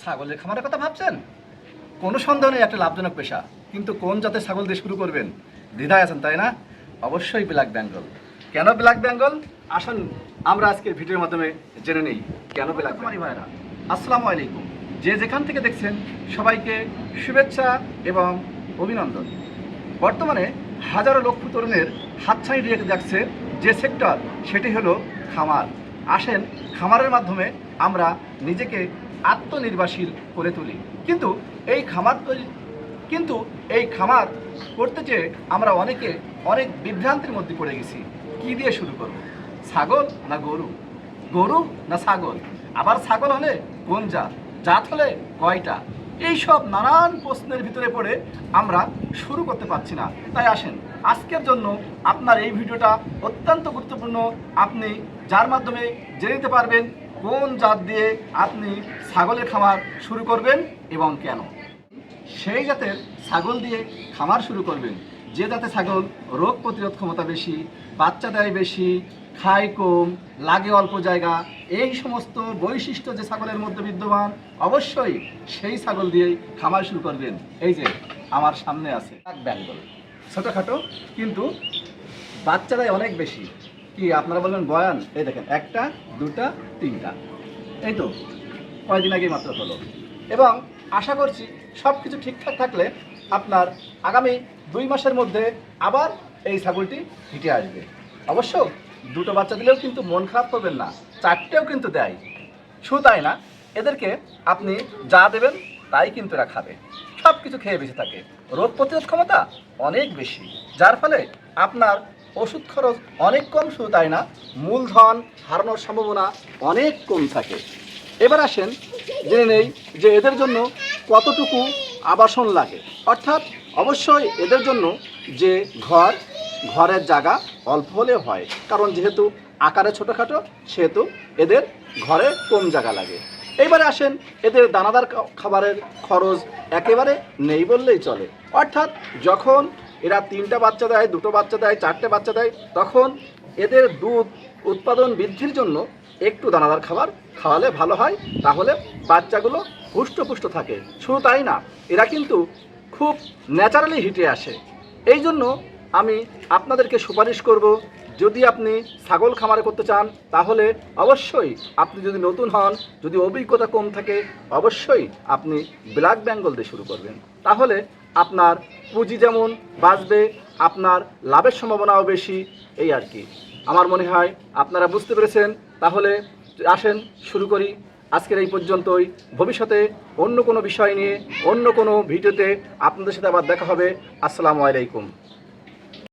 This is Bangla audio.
ছাগলের খামারের কথা ভাবছেন? কোনো সন্দেহ নেই একটা লাভজনক পেশা, কিন্তু কোন জাতের ছাগল দিয়ে শুরু করবেন দ্বিধায় আছেন, তাই না? অবশ্যই ব্ল্যাক বেঙ্গল। কেন ব্ল্যাক বেঙ্গল? আসুন আমরা আজকের ভিডিওর মাধ্যমে জেনে নেই কেন ব্ল্যাক বেঙ্গল। ভাইরা আসসালামু আলাইকুম, যে যেখান থেকে দেখছেন সবাইকে শুভেচ্ছা এবং অভিনন্দন। বর্তমানে হাজারো লক্ষ তরুণের হাতছানি দিয়ে যাচ্ছে যে সেক্টর, সেটি হলো খামার। আসেন খামারের মাধ্যমে আমরা নিজেকে আত্মনির্ভরশীল করে তুলি। কিন্তু এই খামার করতে চেয়ে আমরা অনেক বিভ্রান্তির মধ্যে পড়ে গেছি। কি দিয়ে শুরু করব? ছাগল না গরু? গরু না ছাগল? আবার ছাগল হলে কোন জাত হলে কয়টা? এইসব নানান প্রশ্নের ভিতরে পড়ে আমরা শুরু করতে পারছি না। তাই আসেন আজকের জন্য আপনার এই ভিডিওটা অত্যন্ত গুরুত্বপূর্ণ। আপনি যার মাধ্যমে জেনে নিতে পারবেন কোন জাত দিয়ে আপনি ছাগলের খামার শুরু করবেন এবং কেন। সেই জাতের ছাগল দিয়ে খামার শুরু করবেন যে জাতের ছাগল রোগ প্রতিরোধ ক্ষমতা বেশি, বাচ্চা দেয় বেশি, খায় কম, লাগে অল্প জায়গা, এই সমস্ত বৈশিষ্ট্য যে ছাগলের মধ্যে বিদ্যমান, অবশ্যই সেই ছাগল দিয়েই খামার শুরু করবেন। এই যে আমার সামনে আছে ব্ল্যাক বেঙ্গল, ছোটোখাটো কিন্তু বাচ্চা দেয় অনেক বেশি। কি আপনারা বলবেন বয়ান? এই দেখেন, একটা দুটা তিনটা, এই তো কয়েকদিন আগেই মাত্র হলো। এবং আশা করছি সব কিছু ঠিকঠাক থাকলে আপনার আগামী 2 মাসের মধ্যে আবার এই ছাগলটি হিটে আসবে। অবশ্য দুটো বাচ্চা দিলেও কিন্তু মন খারাপ করবেন না, 4টেও কিন্তু দেয়। শুধু তাই না, এদেরকে আপনি যা দেবেন তাই কিন্তু এরা খাবে, সব কিছু খেয়ে বেঁচে থাকে। রোগ প্রতিরোধ ক্ষমতা অনেক বেশি, যার ফলে আপনার ওষুধ খরচ অনেক কম। শুধু তাই না, মূলধন হারানোর সম্ভাবনা অনেক কম থাকে। এবার আসেন জেনে নেই যে এদের জন্য কতটুকু আবাসন লাগে। অর্থাৎ অবশ্যই এদের জন্য যে ঘরের জায়গা অল্প হলেও হয়, কারণ যেহেতু আকারে ছোটোখাটো সেহেতু এদের ঘরে কম জায়গা লাগে। এইবারে আসেন এদের দানাদার খাবারের খরচ একেবারে নেই বললেই চলে। অর্থাৎ যখন এরা 3টা বাচ্চা দেয়, 2টো বাচ্চা দেয়, 4টে বাচ্চা দেয়, তখন এদের দুধ উৎপাদন বৃদ্ধির জন্য একটু দানাদার খাবার খাওয়ালে ভালো হয়, তাহলে বাচ্চাগুলো হুষ্টপুষ্ট থাকে। শুধু তাই না, এরা কিন্তু খুব ন্যাচারালি হিটে আসে। এই জন্য আমি আপনাদেরকে সুপারিশ করব, যদি আপনি ছাগল খামারে করতে চান তাহলে অবশ্যই, আপনি যদি নতুন হন, যদি অভিজ্ঞতা কম থাকে, অবশ্যই আপনি ব্ল্যাক বেঙ্গল দিয়ে শুরু করবেন। তাহলে আপনার পুঁজি যেমন বাঁচবে, আপনার লাভের সম্ভাবনাও বেশি। এই আর কি, আমার মনে হয় আপনারা বুঝতে পেরেছেন। তাহলে আসেন শুরু করি। আজকের এই পর্যন্তই। ভবিষ্যতে অন্য কোনো বিষয় নিয়ে অন্য কোনো ভিডিওতে আপনাদের সাথে আবার দেখা হবে। আসসালামু আলাইকুম।